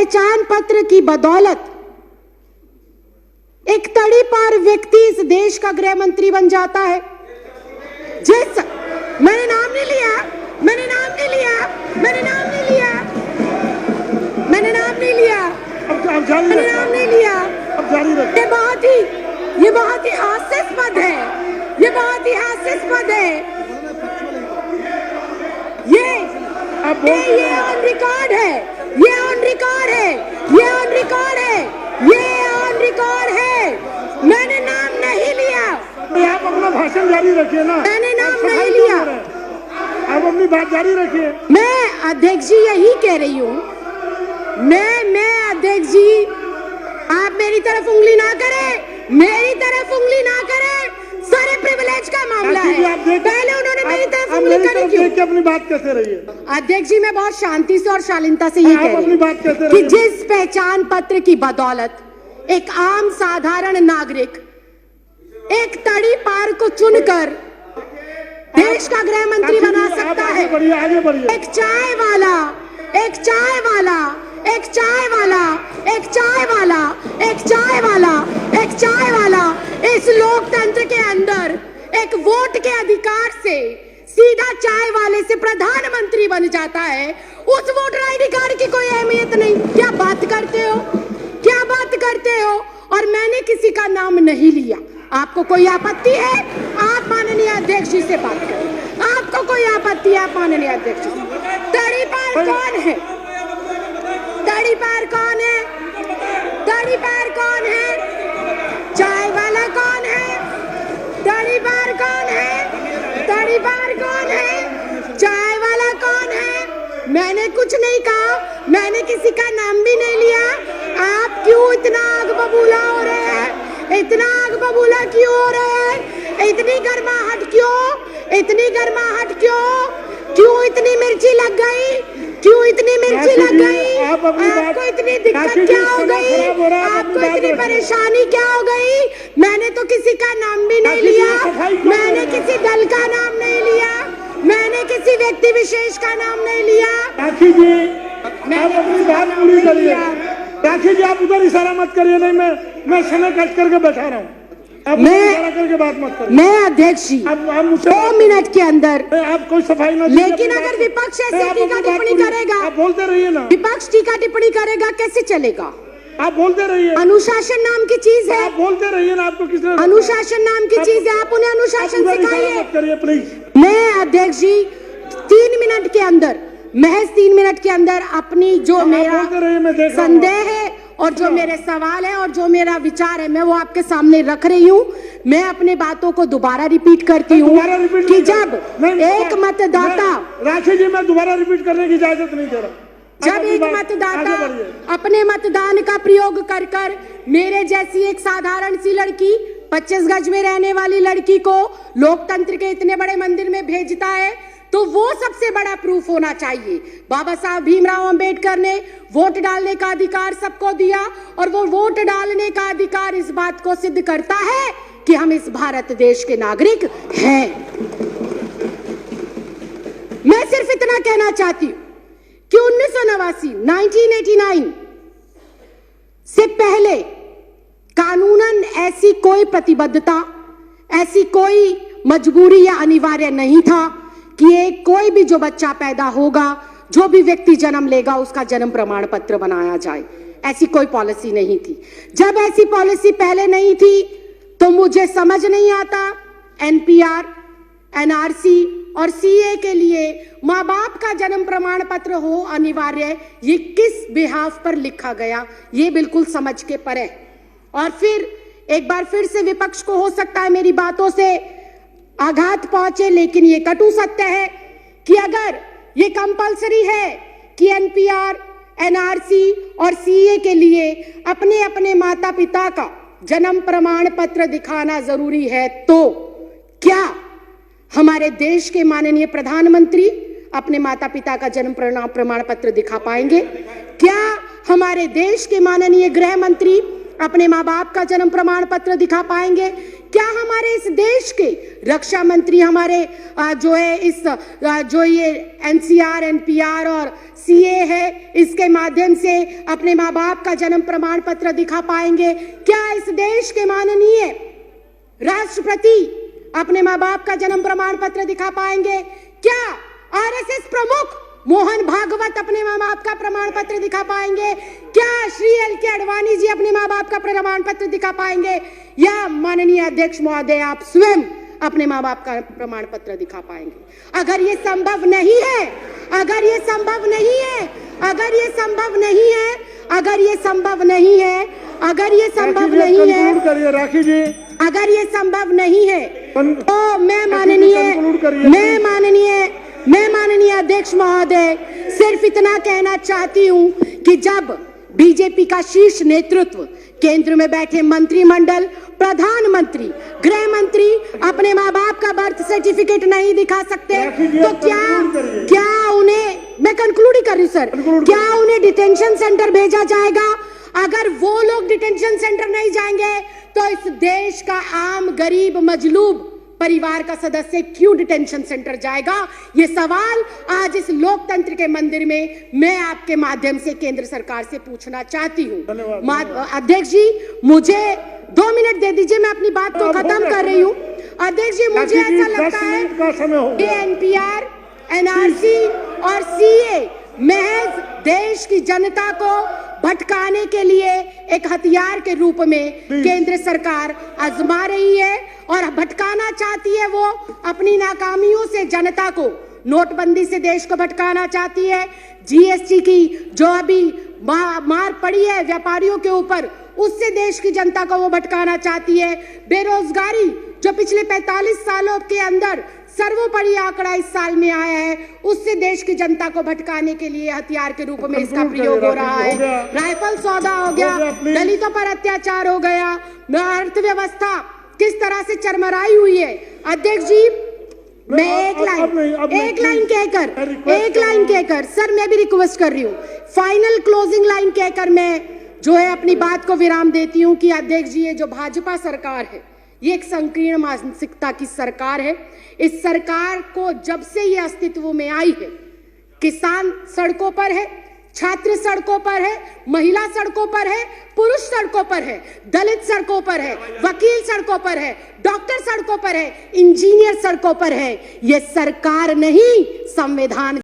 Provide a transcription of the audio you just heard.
पहचान पत्र की बदौलत एक तड़ीपार व्यक्ति इस देश का गृह मंत्री बन जाता है। मैंने नाम नहीं लिया, मैंने नाम नहीं लिया, मैंने नाम नहीं लिया, मैंने नाम नहीं लिया, मैंने नाम नहीं लिया। ये बहुत ही हास्यास्पद है, ये बहुत ही हास्यास्पद है। ये ऑन रिकॉर्ड है, ये ऑन रिकॉर्ड है, ये ऑन रिकॉर्ड है, ये ऑन रिकॉर्ड है। मैंने नाम नहीं लिया। आप अपना भाषण जारी रखिए ना। मैंने नाम नहीं लिया। आप अपनी बात जारी रखिए। मैं अध्यक्ष जी यही कह रही हूँ, मैं अध्यक्ष जी, आप मेरी तरफ उंगली ना करें, मेरी तरफ उंगली ना करें। सारे प्रिविलेज का मामला है। पहले उन्होंने मेरी तरफ उंगली करी क्यों? अपनी बात कहते रहिए। अध्यक्ष जी, मैं बहुत शांति से और शालीनता से ये कह रही हूँ कि जिस पहचान पत्र की बदौलत एक आम साधारण नागरिक एक तड़ी पार को चुनकर देश का गृह मंत्री बना सकता है। आगे बढ़िए। एक चाय वाला, एक चाय वाला, एक चाय वाला, एक चाय वाला, एक चाय वाला, एक चाय वाला इस लोकतंत्र के अंदर एक वोट के अधिकार से सीधा चाय वाले से प्रधानमंत्री बन जाता है। उस वोटर आईडी कार्ड की कोई अहमियत नहीं। क्या बात करते हो, क्या बात करते हो? और मैंने किसी का नाम नहीं लिया। आपको कोई आपत्ति है, आप माननीय अध्यक्ष जी से बात करें। आपको कोई आपत्ति है, आप माननीय अध्यक्ष जी। तड़ी पार कौन है? तड़ी पार कौन है? तड़ी पार कौन है? चाय वाला कौन है? तड़ी पार कौन है? तड़ी पार कौन है? चाय वाला कौन है? मैंने कुछ नहीं कहा, मैंने किसी का नाम भी नहीं लिया। आप क्यों इतना आग बबूला हो रहे हैं? इतना आग बबूला क्यों हो रहे हैं? इतनी गर्माहट क्यों? इतनी गर्माहट क्यों? क्यों इतनी मिर्ची लग गई? क्यों इतनी मिर्ची लग गई? आपको इतनी दिक्कत क्या हो गई? आपको इतनी परेशानी क्या हो गई? मैंने तो किसी का नाम भी नहीं लिया, मैंने किसी दल का नाम नहीं लिया, मैंने किसी व्यक्ति विशेष का नाम नहीं लिया। राखी जी, आप अपनी बात पूरी करिए। राखी जी, आप उधर इशारा मत करिए। नहीं, मैं समय कट करके बैठा रहा हूँ। करके बात मत करिए। मैं अध्यक्ष जी 2 मिनट के अंदर आप कोई सफाई ना। लेकिन अगर विपक्ष ऐसे टीका टिप्पणी करेगा, आप बोलते रहिए ना। विपक्ष टीका टिप्पणी करेगा, कैसे चलेगा? आप बोलते रहिए। अनुशासन नाम की चीज है। आप बोलते रहिए ना। आपको किसने? अनुशासन नाम की चीज है, आप उन्हें अनुशासन सिखाइए। करिए प्लीज। मैं अध्यक्ष जी 3 मिनट के अंदर, महज 3 मिनट के अंदर अपनी जो मेरा संदेह है और जो मेरे सवाल है और जो मेरा विचार है, मैं वो आपके सामने रख रही हूँ। मैं अपने बातों को दोबारा रिपीट करती हूँ कि जब एक मतदाता, राखी जी, मैं दोबारा रिपीट करने की इजाजत नहीं दे रहा। जब एक मतदाता अपने मतदान का प्रयोग कर कर मेरे जैसी एक साधारण सी लड़की, 25 गज में रहने वाली लड़की को लोकतंत्र के इतने बड़े मंदिर में भेजता है, तो वो सबसे बड़ा प्रूफ होना चाहिए। बाबा साहब भीमराव अंबेडकर ने वोट डालने का अधिकार सबको दिया और वो वोट डालने का अधिकार इस बात को सिद्ध करता है कि हम इस भारत देश के नागरिक हैं। मैं सिर्फ इतना कहना चाहती हूं कि 1989 से पहले कानूनन ऐसी कोई प्रतिबद्धता, ऐसी कोई मजबूरी या अनिवार्य नहीं था कि एक कोई भी जो बच्चा पैदा होगा, जो भी व्यक्ति जन्म लेगा, उसका जन्म प्रमाण पत्र बनाया जाए। ऐसी कोई पॉलिसी नहीं थी। जब ऐसी पॉलिसी पहले नहीं थी तो मुझे समझ नहीं आता एनपीआर, एनआरसी और सीए के लिए माँ बाप का जन्म प्रमाण पत्र हो अनिवार्य, ये किस बिहाफ पर लिखा गया, ये बिल्कुल समझ के परे। और फिर एक बार फिर से विपक्ष को हो सकता है मेरी बातों से आघात पहुंचे, लेकिन ये कटु सत्य है कि अगर ये कंपलसरी है कि एनपीआर, एनआरसी और सीए के लिए अपने अपने माता पिता का जन्म प्रमाण पत्र दिखाना जरूरी है, तो क्या हमारे देश के माननीय प्रधानमंत्री अपने माता पिता का जन्म प्रमाण पत्र दिखा पाएंगे? क्या हमारे देश के माननीय गृह मंत्री अपने माँ बाप का जन्म प्रमाण पत्र दिखा पाएंगे? क्या हमारे इस देश के रक्षा मंत्री हमारे जो है इस जो ये एनसीआर, एनपीआर और सीए है, इसके माध्यम से अपने माँ बाप का जन्म प्रमाण पत्र दिखा पाएंगे? क्या इस देश के माननीय राष्ट्रपति अपने माँ बाप का जन्म प्रमाण पत्र दिखा पाएंगे? क्या आरएसएस प्रमुख मोहन भागवत अपने माँ बाप का प्रमाण पत्र दिखा पाएंगे? क्या श्री एल.के. आडवाणी जी अपने माँ बाप का प्रमाण पत्र दिखा पाएंगे? या माननीय अध्यक्ष महोदय आप स्वयं अपने माँ बाप का प्रमाण पत्र दिखा पाएंगे? अगर ये संभव नहीं है, अगर ये संभव नहीं है, अगर ये संभव नहीं है, अगर ये संभव नहीं है, अगर ये संभव नहीं है, राखी जी, अगर ये संभव नहीं है तो मैं माननीय अध्यक्ष महोदय सिर्फ इतना कहना चाहती हूं कि जब बीजेपी का शीर्ष नेतृत्व, केंद्र में बैठे मंत्रिमंडल, प्रधानमंत्री, गृह मंत्री अपने माँ बाप का बर्थ सर्टिफिकेट नहीं दिखा सकते तो क्या उन्हें, मैं कंक्लूड ही कर रही हूँ सर, क्या उन्हें डिटेंशन सेंटर भेजा जाएगा? अगर वो लोग डिटेंशन सेंटर नहीं जाएंगे तो इस देश का आम गरीब मजलूब परिवार का सदस्य क्यों डिटेंशन सेंटर जाएगा? ये सवाल आज इस लोकतंत्र के मंदिर में मैं आपके माध्यम से केंद्र सरकार से पूछना चाहती हूँ। अध्यक्ष जी मुझे 2 मिनट दे दीजिए, मैं अपनी बात को खत्म कर रही हूँ। अध्यक्ष जी मुझे ऐसा लगता है कि एनपीआर, एनआरसी और सीए महज देश की जनता को भटकाने के लिए एक हथियार के रूप में केंद्र सरकार आजमा रही है और भटकाना चाहती है। वो अपनी नाकामियों से जनता को, नोटबंदी से देश को भटकाना चाहती है, जीएसटी की जो अभी मार पड़ी है व्यापारियों के ऊपर, उससे देश की जनता को वो भटकाना चाहती है। बेरोजगारी जो पिछले 45 सालों के अंदर सर्वोपरि आंकड़ा इस साल में आया है, उससे देश की जनता को भटकाने के लिए हथियार के रूप में इसका प्रयोग हो रहा है। राइफल सौदा हो गया, दलितों पर अत्याचार हो गया, अर्थव्यवस्था किस तरह से चरमराई हुई है। अध्यक्ष जी मैं एक लाइन कहकर सर मैं भी रिक्वेस्ट कर रही हूँ, फाइनल क्लोजिंग लाइन कहकर मैं जो है अपनी बात को विराम देती हूँ कि अध्यक्ष जी ये जो भाजपा सरकार है ये एक संकीर्ण मानसिकता की सरकार है। इस सरकार को जब से ये अस्तित्व में आई है, किसान सड़कों पर है, छात्र सड़कों पर है, महिला सड़कों पर है, पुरुष सड़कों पर है, दलित सड़कों पर है, वकील सड़कों पर है, डॉक्टर सड़कों पर है, इंजीनियर सड़कों पर है। ये सरकार नहीं संविधान